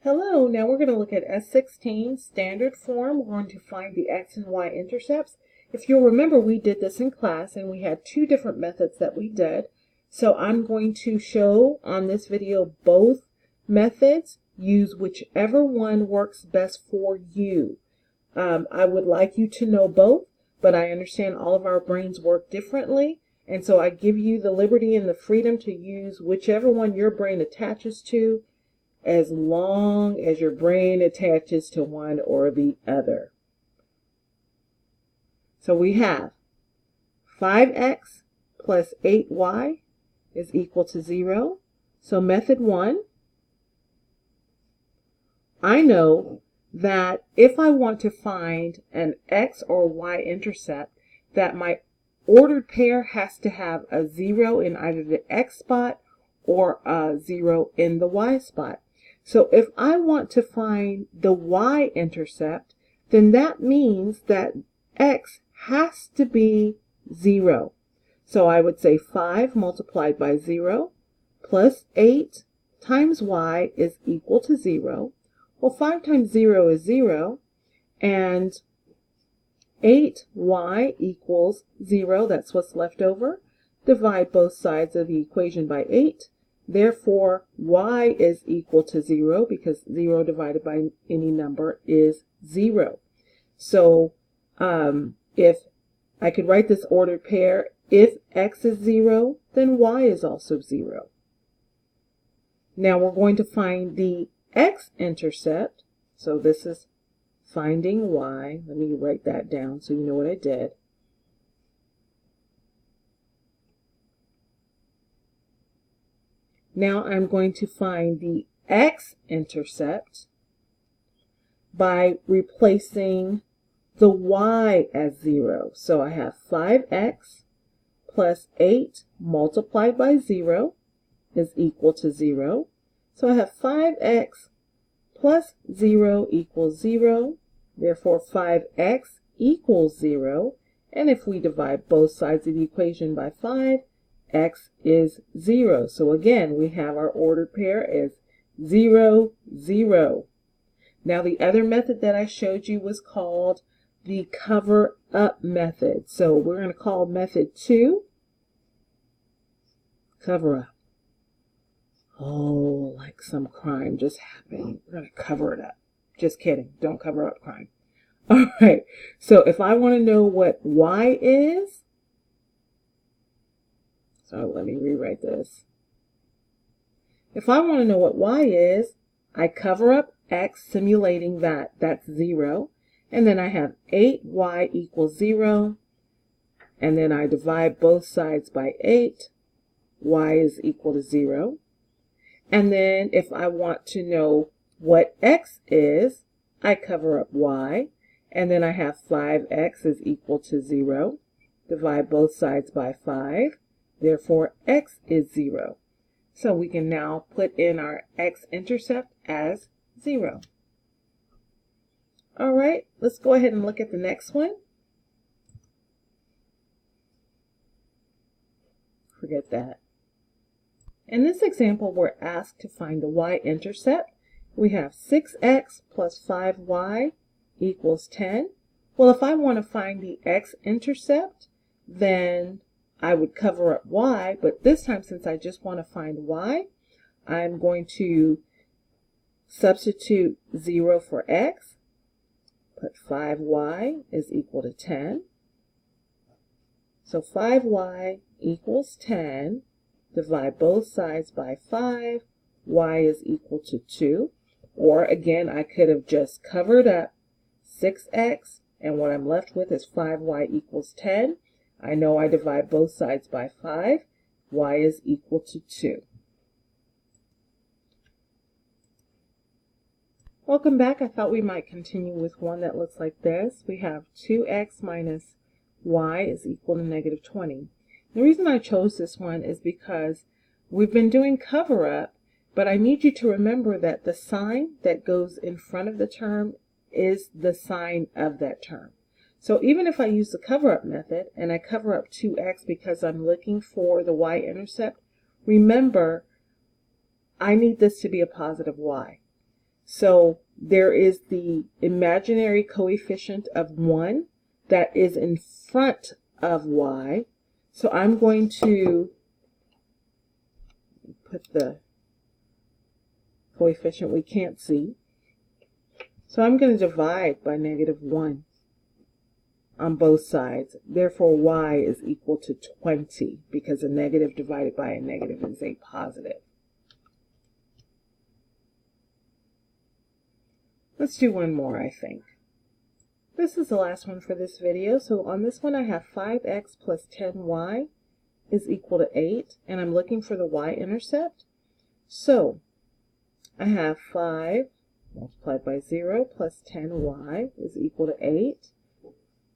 Hello, now we're going to look at S18 Standard form. We're going to find the x and y intercepts. If you'll remember, we did this in class and we had two different methods that we did. So I'm going to show on this video both methods. Use whichever one works best for you. I would like you to know both, but I understand all of our brains work differently. And so I give you the liberty and the freedom to use whichever one your brain attaches to, as long as your brain attaches to one or the other. So we have 5x plus 8y is equal to 0. So method 1, I know that if I want to find an x or y intercept, that my ordered pair has to have a 0 in either the x spot or a 0 in the y spot. So if I want to find the y-intercept, then that means that x has to be 0. So I would say 5 multiplied by 0 plus 8 times y is equal to 0. Well, 5 times 0 is 0, and 8y equals 0. That's what's left over. Divide both sides of the equation by 8. Therefore, y is equal to 0 because 0 divided by any number is 0. So if I could write this ordered pair, if x is 0, then y is also 0. Now we're going to find the x-intercept. So this is finding y. Let me write that down so you know what I did. Now I'm going to find the x-intercept by replacing the y as 0. So I have 5x plus 8 multiplied by 0 is equal to 0. So I have 5x plus 0 equals 0. Therefore 5x equals 0. And if we divide both sides of the equation by 5, x is 0. So again, we have our ordered pair as 0, 0. Now the other method that I showed you was called the cover-up method. So we're going to call method 2 cover-up. Oh, like some crime just happened. We're going to cover it up. Just kidding. Don't cover up crime. All right. So if I want to know what y is, so let me rewrite this. If I want to know what y is, I cover up x, simulating that that's 0. And then I have 8y equals 0. And then I divide both sides by 8. Y is equal to 0. And then if I want to know what x is, I cover up y. And then I have 5x is equal to 0. Divide both sides by 5. Therefore, x is 0. So we can now put in our x-intercept as 0. All right, let's go ahead and look at the next one. Forget that. In this example, we're asked to find the y-intercept. We have 6x plus 5y equals 10. Well, if I want to find the x-intercept, then I would cover up y, but this time, since I just want to find y, I'm going to substitute 0 for x, put 5y is equal to 10. So 5y equals 10. Divide both sides by 5. Y is equal to 2. Or again, I could have just covered up 6x, and what I'm left with is 5y equals 10. I know I divide both sides by 5. Y is equal to 2. Welcome back. I thought we might continue with one that looks like this. We have 2x minus y is equal to negative 20. The reason I chose this one is because we've been doing cover-up, but I need you to remember that the sign that goes in front of the term is the sign of that term. So even if I use the cover-up method and I cover up 2x because I'm looking for the y-intercept, remember I need this to be a positive y. So there is the imaginary coefficient of 1 that is in front of y. So I'm going to put the coefficient we can't see. So I'm going to divide by -1 on both sides. Therefore, y is equal to 20 because a negative divided by a negative is a positive. Let's do one more, I think. This is the last one for this video. So on this one I have 5x plus 10y is equal to 8, and I'm looking for the y-intercept. So I have 5 multiplied by 0 plus 10y is equal to 8.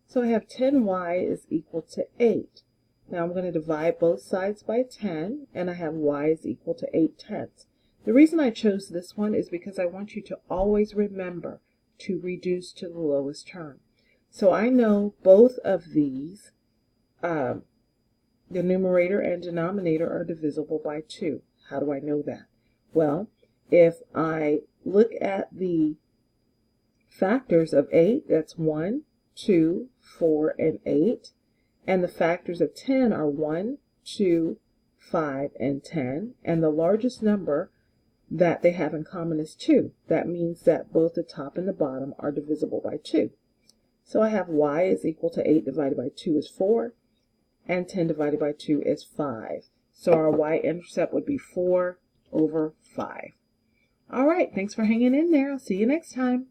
So I have 10y is equal to 8. Now I'm going to divide both sides by 10, and I have y is equal to 8/10. The reason I chose this one is because I want you to always remember to reduce to the lowest term. So I know both of these, the numerator and denominator, are divisible by 2. How do I know that? Well, if I look at the factors of 8, that's 1, 2, 4, and 8. And the factors of 10 are 1, 2, 5, and 10. And the largest number that they have in common is 2. That means that both the top and the bottom are divisible by 2. So I have y is equal to 8 divided by 2 is 4, and 10 divided by 2 is 5. So our y-intercept would be 4/5. All right, thanks for hanging in there. I'll see you next time.